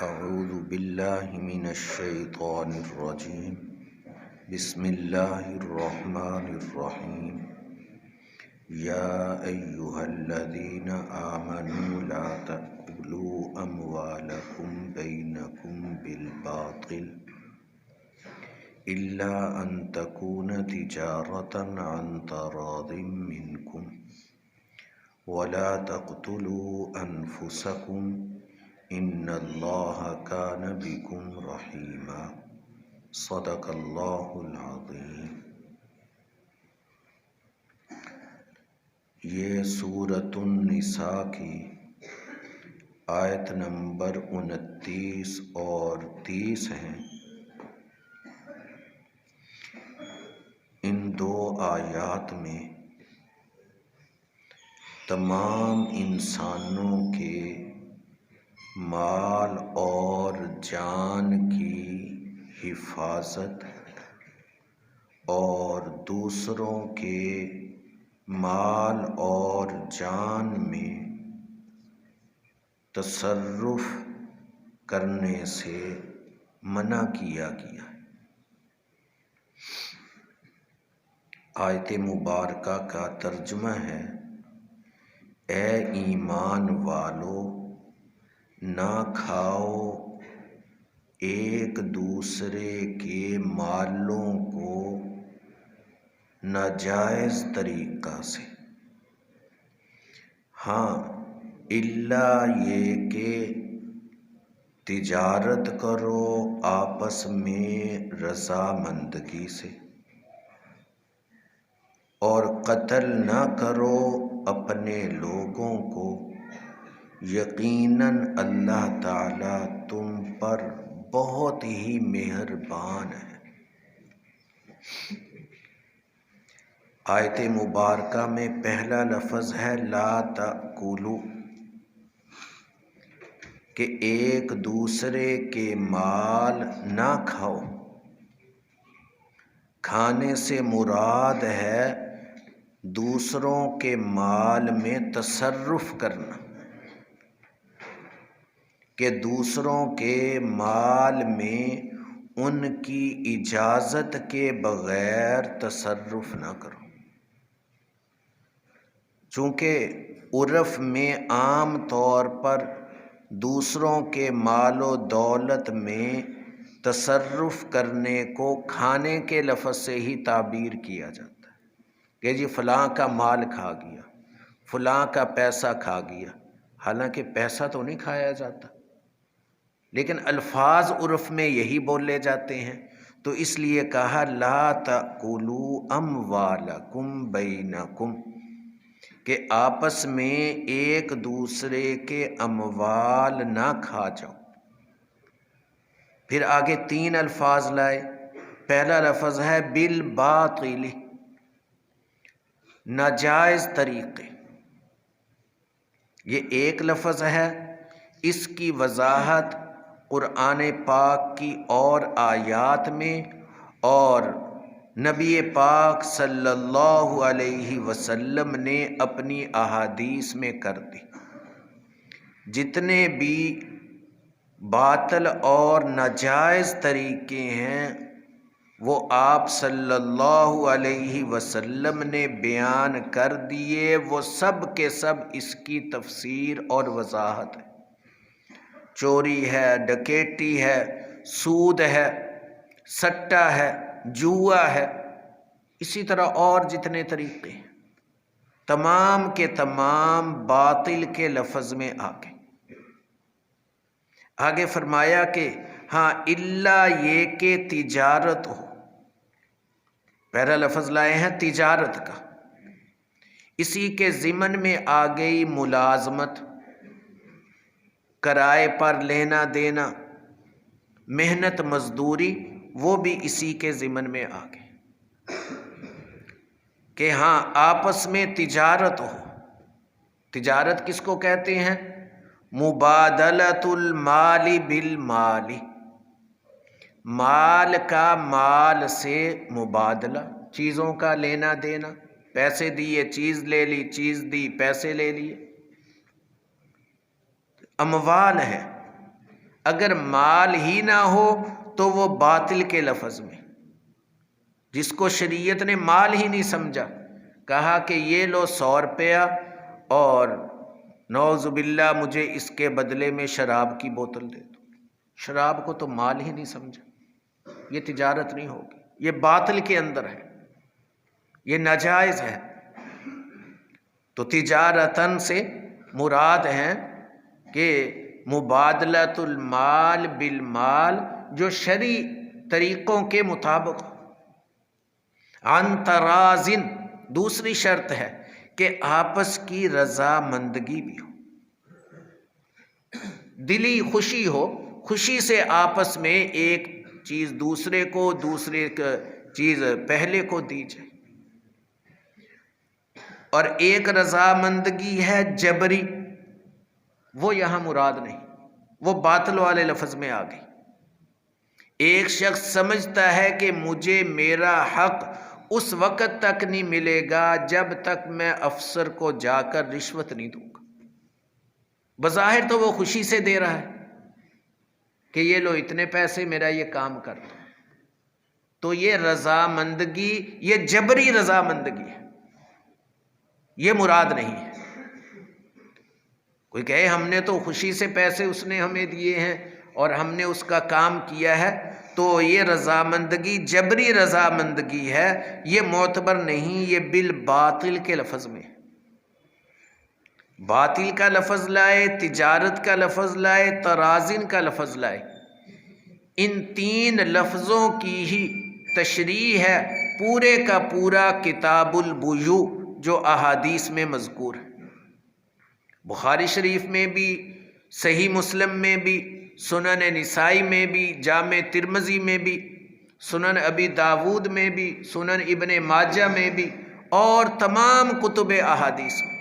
اعوذ باللہ من الشیطان الرجیم بسم اللہ الرحمن الرحیم یا ایہا الذین آمنوا لا تأکلوا اموالکم بینکم بالباطل الا ان تکون تجارۃ عن تراض منکم ولا تقتلوا انفسکم ان اللہ کان بکم رحیما صدق اللہ العظیم۔ یہ سورۃ النساء کی آیت نمبر 29 اور 30 ہیں۔ ان دو آیات میں تمام انسانوں کے مال اور جان کی حفاظت اور دوسروں کے مال اور جان میں تصرف کرنے سے منع کیا گیا ہے۔ آیت مبارکہ کا ترجمہ ہے: اے ایمان والو، نہ کھاؤ ایک دوسرے کے مالوں کو ناجائز طریقہ سے، ہاں الا یہ کہ تجارت کرو آپس میں رضامندگی سے، اور قتل نہ کرو اپنے لوگوں کو، یقیناً اللہ تعالیٰ تم پر بہت ہی مہربان ہے۔ آیت مبارکہ میں پہلا لفظ ہے لا تأکلوا، کہ ایک دوسرے کے مال نہ کھاؤ۔ کھانے سے مراد ہے دوسروں کے مال میں تصرف کرنا، کہ دوسروں کے مال میں ان کی اجازت کے بغیر تصرف نہ کرو۔ چونکہ عرف میں عام طور پر دوسروں کے مال و دولت میں تصرف کرنے کو کھانے کے لفظ سے ہی تعبیر کیا جاتا ہے کہ جی فلاں کا مال کھا گیا، فلاں کا پیسہ کھا گیا، حالانکہ پیسہ تو نہیں کھایا جاتا، لیکن الفاظ عرف میں یہی بولے جاتے ہیں، تو اس لیے کہا لا تأکلوا اموالکم بینکم، کہ آپس میں ایک دوسرے کے اموال نہ کھا جاؤ۔ پھر آگے 3 الفاظ لائے۔ پہلا لفظ ہے بالباطل، ناجائز طریقے، یہ ایک لفظ ہے۔ اس کی وضاحت قرآن پاک کی اور آیات میں اور نبی پاک صلی اللہ علیہ وسلم نے اپنی احادیث میں کر دی۔ جتنے بھی باطل اور ناجائز طریقے ہیں وہ آپ صلی اللہ علیہ وسلم نے بیان کر دیے، وہ سب کے سب اس کی تفسیر اور وضاحت ہے۔ چوری ہے، ڈکیٹی ہے، سود ہے، سٹہ ہے، جوا ہے، اسی طرح اور جتنے طریقے ہیں، تمام کے تمام باطل کے لفظ میں آگے فرمایا کہ ہاں الا یہ کہ تجارت ہو۔ پہلا لفظ لائے ہیں تجارت کا، اسی کے ضمن میں آ گئی ملازمت، کرائے پر لینا دینا، محنت مزدوری، وہ بھی اسی کے ضمن میں آ گئے کہ ہاں آپس میں تجارت ہو۔ تجارت کس کو کہتے ہیں؟ مبادلۃ المال بالمال، مال کا مال سے مبادلہ، چیزوں کا لینا دینا، پیسے دیے چیز لے لی، چیز دی پیسے لے لیے، اموال ہے۔ اگر مال ہی نہ ہو تو وہ باطل کے لفظ میں، جس کو شریعت نے مال ہی نہیں سمجھا، کہا کہ یہ لو 100 روپیہ اور نعوذ باللہ مجھے اس کے بدلے میں شراب کی بوتل دے دو، شراب کو تو مال ہی نہیں سمجھا، یہ تجارت نہیں ہوگی، یہ باطل کے اندر ہے، یہ ناجائز ہے۔ تو تجارتاً سے مراد ہے کہ مبادلۃ المال بالمال جو شرعی طریقوں کے مطابق ہو، عن ترازن، دوسری شرط ہے کہ آپس کی رضامندگی بھی ہو، دلی خوشی ہو، خوشی سے آپس میں ایک چیز دوسرے کو، دوسرے چیز پہلے کو دی جائے۔ اور ایک رضامندگی ہے جبری، وہ یہاں مراد نہیں، وہ باطل والے لفظ میں آ گئی۔ ایک شخص سمجھتا ہے کہ مجھے میرا حق اس وقت تک نہیں ملے گا جب تک میں افسر کو جا کر رشوت نہیں دوں گا۔ بظاہر تو وہ خوشی سے دے رہا ہے کہ یہ لو اتنے پیسے، میرا یہ کام کر دو، تو یہ رضامندگی، یہ جبری رضامندگی ہے، یہ مراد نہیں ہے۔ کوئی کہے ہم نے تو خوشی سے پیسے اس نے ہمیں دیے ہیں اور ہم نے اس کا کام کیا ہے، تو یہ رضامندگی جبری رضامندگی ہے، یہ معتبر نہیں، یہ بالباطل کے لفظ میں ہے۔ باطل کا لفظ لائے، تجارت کا لفظ لائے، ترازن کا لفظ لائے، ان 3 لفظوں کی ہی تشریح ہے پورے کا پورا کتاب البیوع جو احادیث میں مذکور ہے، بخاری شریف میں بھی، صحیح مسلم میں بھی، سنن نسائی میں بھی، جامع ترمذی میں بھی، سنن ابی داود میں بھی، سنن ابن ماجہ میں بھی، اور تمام کتب احادیث میں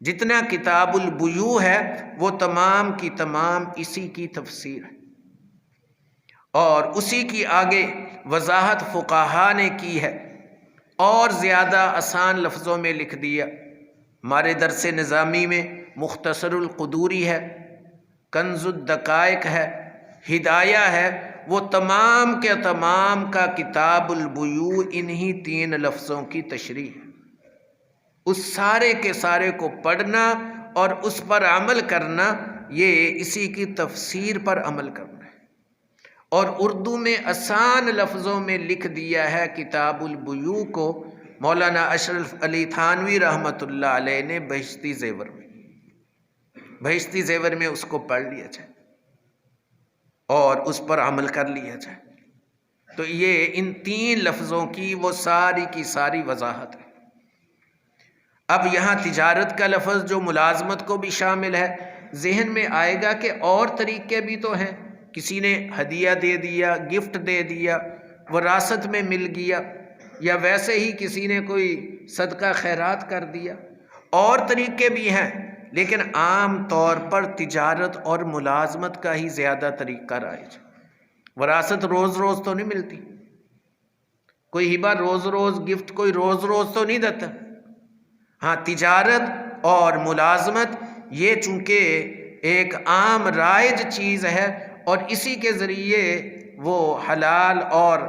جتنا کتاب البیوع ہے وہ تمام کی تمام اسی کی تفسیر ہے، اور اسی کی آگے وضاحت فقہا نے کی ہے اور زیادہ آسان لفظوں میں لکھ دیا۔ ہمارے درس نظامی میں مختصر القدوری ہے، کنز الدقائق ہے، ہدایہ ہے، وہ تمام کے تمام کا کتاب البیوع انہی 3 لفظوں کی تشریح ہے۔ اس سارے کے سارے کو پڑھنا اور اس پر عمل کرنا، یہ اسی کی تفسیر پر عمل کرنا ہے۔ اور اردو میں آسان لفظوں میں لکھ دیا ہے کتاب البیوع کو مولانا اشرف علی تھانوی رحمۃ اللہ علیہ نے بہشتی زیور میں، بہشتی زیور میں اس کو پڑھ لیا جائے اور اس پر عمل کر لیا جائے۔ تو یہ ان 3 لفظوں کی وہ ساری کی ساری وضاحت ہے۔ اب یہاں تجارت کا لفظ جو ملازمت کو بھی شامل ہے، ذہن میں آئے گا کہ اور طریقے بھی تو ہیں، کسی نے ہدیہ دے دیا، گفٹ دے دیا، وراثت میں مل گیا، یا ویسے ہی کسی نے کوئی صدقہ خیرات کر دیا، اور طریقے بھی ہیں، لیکن عام طور پر تجارت اور ملازمت کا ہی زیادہ طریقہ رائج۔ وراثت روز روز تو نہیں ملتی، کوئی ہبہ روز روز، گفٹ کوئی روز روز تو نہیں دیتا۔ ہاں تجارت اور ملازمت یہ چونکہ ایک عام رائج چیز ہے اور اسی کے ذریعے وہ حلال اور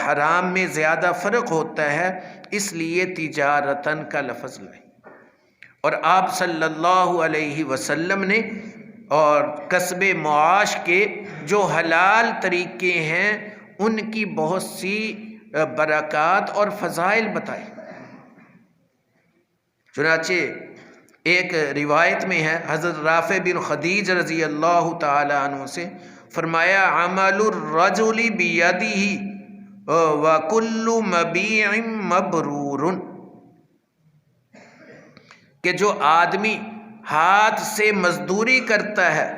حرام میں زیادہ فرق ہوتا ہے، اس لیے تجارتاً کا لفظ لائے۔ اور آپ صلی اللہ علیہ وسلم نے اور کسب معاش کے جو حلال طریقے ہیں ان کی بہت سی برکات اور فضائل بتائے۔ چنانچہ ایک روایت میں ہے حضرت رافع بن خدیج رضی اللہ تعالی عنہ سے فرمایا، عمل الرجل بیدہ وکل مبیع مبرور، کہ جو آدمی ہاتھ سے مزدوری کرتا ہے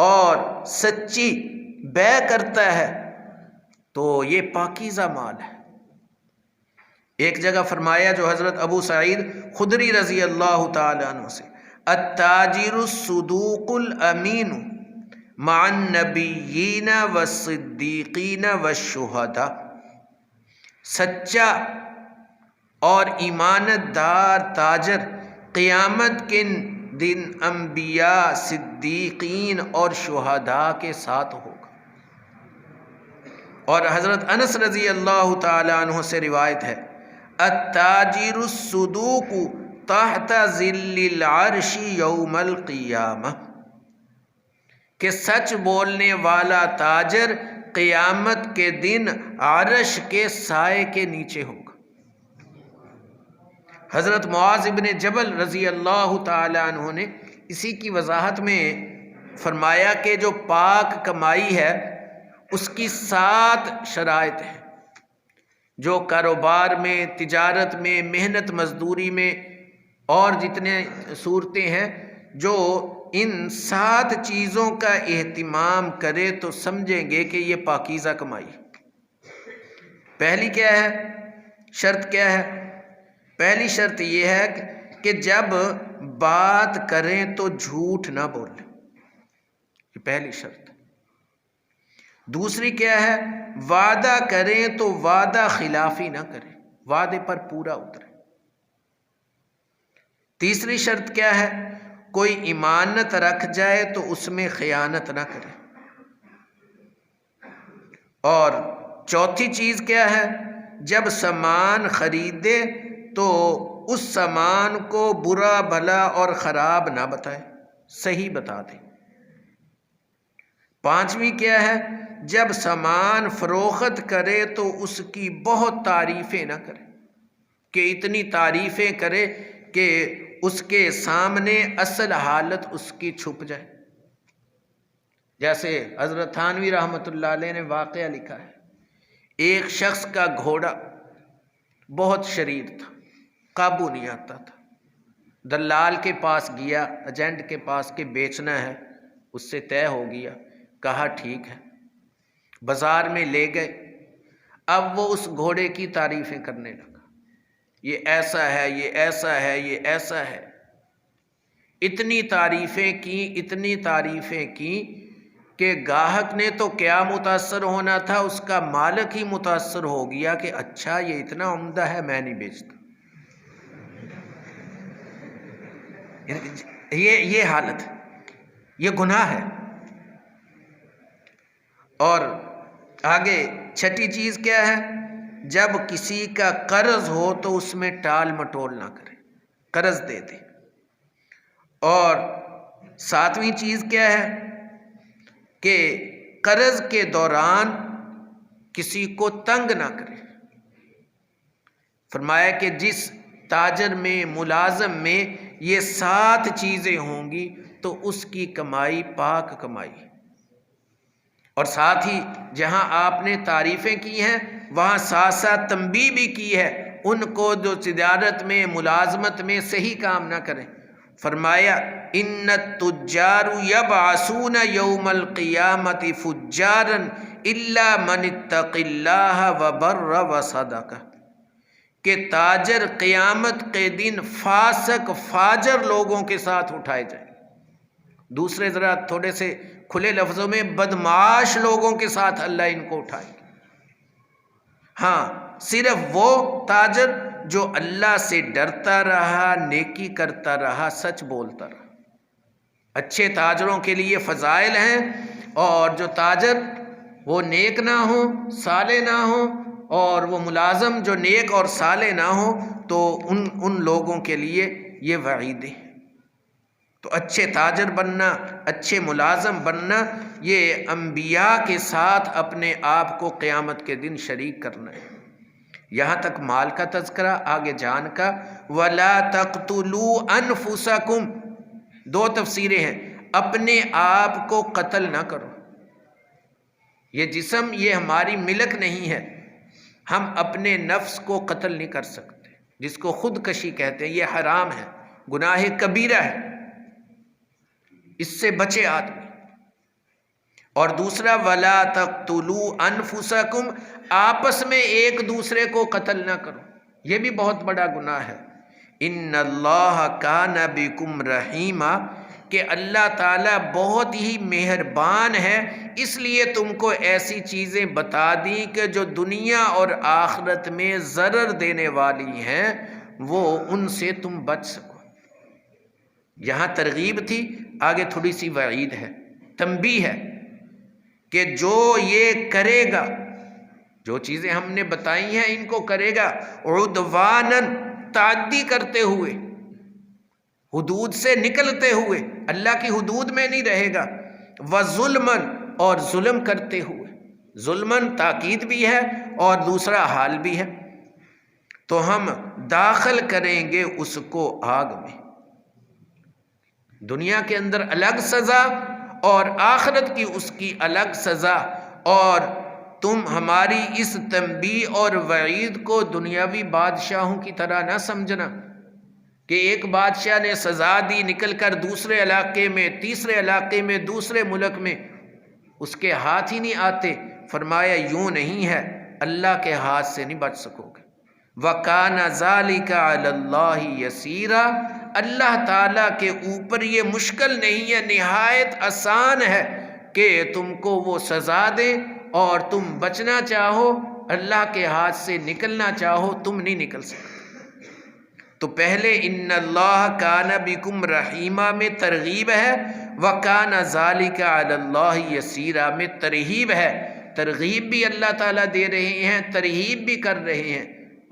اور سچی بیع کرتا ہے تو یہ پاکیزہ مال ہے۔ ایک جگہ فرمایا جو حضرت ابو سعید خدری رضی اللہ تعالی عنہ سے، التاجر الصدوق الامین مع النبیین والصدیقین والشہداء، سچا اور ایمانت دار تاجر قیامت کے دن انبیاء، صدیقین اور شہداء کے ساتھ ہوگا۔ اور حضرت انس رضی اللہ تعالی عنہ سے روایت ہے، التاجر الصدوق تحت ظل العرش یوم القیامہ، کہ سچ بولنے والا تاجر قیامت کے دن عرش کے سائے کے نیچے ہوگا۔ حضرت معاذ بن جبل رضی اللہ تعالی عنہ نے اسی کی وضاحت میں فرمایا کہ جو پاک کمائی ہے اس کی 7 شرائط ہیں۔ جو کاروبار میں، تجارت میں، محنت مزدوری میں اور جتنے صورتیں ہیں، جو ان 7 چیزوں کا اہتمام کرے تو سمجھیں گے کہ یہ پاکیزہ کمائی۔ پہلی کیا ہے؟ شرط کیا ہے؟ پہلی شرط یہ ہے کہ جب بات کریں تو جھوٹ نہ بولیں، یہ پہلی شرط۔ دوسری کیا ہے؟ وعدہ کریں تو وعدہ خلافی نہ کریں، وعدے پر پورا اتریں۔ تیسری شرط کیا ہے؟ کوئی امانت رکھ جائے تو اس میں خیانت نہ کرے۔ اور چوتھی چیز کیا ہے؟ جب سامان خریدے تو اس سامان کو برا بھلا اور خراب نہ بتائے، صحیح بتا دے۔ پانچویں کیا ہے؟ جب سامان فروخت کرے تو اس کی بہت تعریفیں نہ کرے، کہ اتنی تعریفیں کرے کہ اس کے سامنے اصل حالت اس کی چھپ جائے۔ جیسے حضرت تھانوی رحمۃ اللہ علیہ نے واقعہ لکھا ہے، ایک شخص کا گھوڑا بہت شریر تھا، قابو نہیں آتا تھا۔ دلال کے پاس گیا، ایجنٹ کے پاس کہ بیچنا ہے، اس سے طے ہو گیا، کہا ٹھیک ہے۔ بازار میں لے گئے، اب وہ اس گھوڑے کی تعریفیں کرنے لگا، یہ ایسا ہے، یہ ایسا ہے، یہ ایسا ہے۔ اتنی تعریفیں کی کہ گاہک نے تو کیا متاثر ہونا تھا، اس کا مالک ہی متاثر ہو گیا کہ اچھا یہ اتنا عمدہ ہے، میں نہیں بیچتا۔ یہ حالت، یہ گناہ ہے۔ اور آگے چھٹی چیز کیا ہے؟ جب کسی کا قرض ہو تو اس میں ٹال مٹول نہ کرے، قرض دے دے۔ اور 7ویں چیز کیا ہے؟ کہ قرض کے دوران کسی کو تنگ نہ کرے۔ فرمایا کہ جس تاجر میں، ملازم میں یہ 7 چیزیں ہوں گی تو اس کی کمائی پاک کمائی۔ اور ساتھ ہی جہاں آپ نے تعریفیں کی ہیں وہاں ساتھ ساتھ تنبیہ بھی کی ہے ان کو جو تجارت میں، ملازمت میں صحیح کام نہ کریں۔ فرمایا ان التجار یبعثون یوم القیامت فجارا الا من اتقی اللہ وبر وصدق، کہ تاجر قیامت کے دن فاسق فاجر لوگوں کے ساتھ اٹھائے جائیں۔ دوسرے ذرا تھوڑے سے کھلے لفظوں میں بدمعاش لوگوں کے ساتھ اللہ ان کو اٹھائے گا۔ ہاں، صرف وہ تاجر جو اللہ سے ڈرتا رہا، نیکی کرتا رہا، سچ بولتا رہا۔ اچھے تاجروں کے لیے فضائل ہیں، اور جو تاجر وہ نیک نہ ہو، صالح نہ ہو، اور وہ ملازم جو نیک اور صالح نہ ہو تو ان لوگوں کے لیے یہ وعیدیں۔ تو اچھے تاجر بننا، اچھے ملازم بننا، یہ انبیاء کے ساتھ اپنے آپ کو قیامت کے دن شریک کرنا ہے۔ یہاں تک مال کا تذکرہ، آگے جان کا۔ وَلَا تَقْتُلُوا أَنفُسَكُمْ، 2 تفسیریں ہیں، اپنے آپ کو قتل نہ کرو۔ یہ جسم یہ ہماری ملک نہیں ہے، ہم اپنے نفس کو قتل نہیں کر سکتے، جس کو خودکشی کہتے ہیں، یہ حرام ہے، گناہ کبیرہ ہے، اس سے بچے آدمی۔ اور دوسرا وَلَا تَقْتُلُوا أَنفُسَكُمْ، آپس میں ایک دوسرے کو قتل نہ کرو، یہ بھی بہت بڑا گناہ ہے۔ إِنَّ اللَّهَ كَانَ بِكُمْ رَحِيمًا، کہ اللہ تعالیٰ بہت ہی مہربان ہے، اس لیے تم کو ایسی چیزیں بتا دیں کہ جو دنیا اور آخرت میں ضرر دینے والی ہیں، وہ ان سے تم بچ سکو۔ یہاں ترغیب تھی، آگے تھوڑی سی وعید ہے، تنبیہ ہے کہ جو یہ کرے گا، جو چیزیں ہم نے بتائی ہیں ان کو کرے گا، عدواناً تعدی کرتے ہوئے، حدود سے نکلتے ہوئے، اللہ کی حدود میں نہیں رہے گا، وظلماً اور ظلم کرتے ہوئے، ظلماً تاکید بھی ہے اور دوسرا حال بھی ہے، تو ہم داخل کریں گے اس کو آگ میں۔ دنیا کے اندر الگ سزا اور آخرت کی اس کی الگ سزا، اور تم ہماری اس تنبیہ اور وعید کو دنیاوی بادشاہوں کی طرح نہ سمجھنا کہ ایک بادشاہ نے سزا دی، نکل کر دوسرے علاقے میں، تیسرے علاقے میں، دوسرے ملک میں اس کے ہاتھ ہی نہیں آتے۔ فرمایا یوں نہیں ہے، اللہ کے ہاتھ سے نہیں بچ سکو گے۔ وَكَانَ ذَلِكَ عَلَى اللَّهِ يَسِيرًا، اللہ تعالیٰ کے اوپر یہ مشکل نہیں ہے، نہایت آسان ہے کہ تم کو وہ سزا دے اور تم بچنا چاہو، اللہ کے ہاتھ سے نکلنا چاہو، تم نہیں نکل سکتے۔ تو پہلے ان اللہ کان بکم رحیمہ میں ترغیب ہے، وکان ذالک علی اللہ یسیرا میں ترہیب ہے۔ ترغیب بھی اللہ تعالیٰ دے رہے ہیں، ترہیب بھی کر رہے ہیں،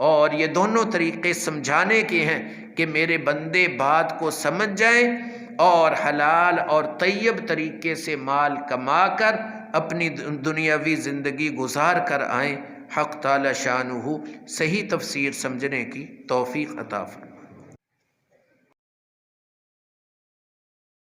اور یہ دونوں طریقے سمجھانے کے ہیں کہ میرے بندے بات کو سمجھ جائیں اور حلال اور طیب طریقے سے مال کما کر اپنی دنیاوی زندگی گزار کر آئیں۔ حق تعالی شانہ صحیح تفسیر سمجھنے کی توفیق عطا فرمائے۔